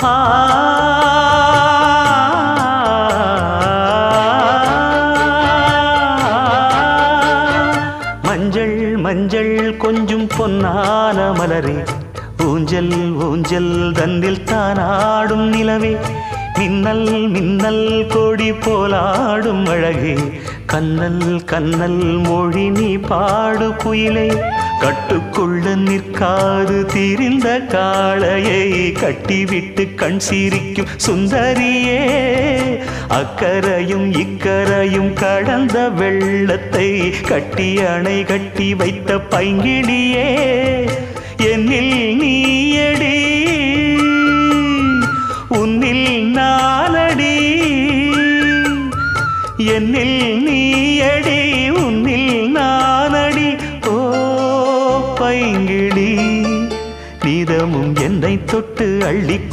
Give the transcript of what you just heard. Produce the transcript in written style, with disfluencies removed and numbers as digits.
ஆ மஞ்சள் மஞ்சள் கொஞ்சம் பொன்னான மலரே, ஊஞ்சல் ஊஞ்சல் தன்னில் தானாடும் நிலவே, மின்னல் மின்னல் கொடி போலாடும் அழகே, கண்ணல் கண்ணல் மொழி நீ பாடு குயிலே, கட்டுக்குள்ள நிற்காது திரிந்த காளையை கட்டிவிட்டு கண் சிரிக்கும் சுந்தரியே, அக்கரையும் இக்கரையும் கடந்த வெள்ளத்தை கட்டி அணை கட்டி வைத்த பைங்கிளியே, என்னில் நீயடி உன்னில் நானடி, என்னில் நீயடி உன்னில் நானடி. ஓ பைங்கிளி, நீதமும் என்னை தொட்டு அள்ளிக்கொ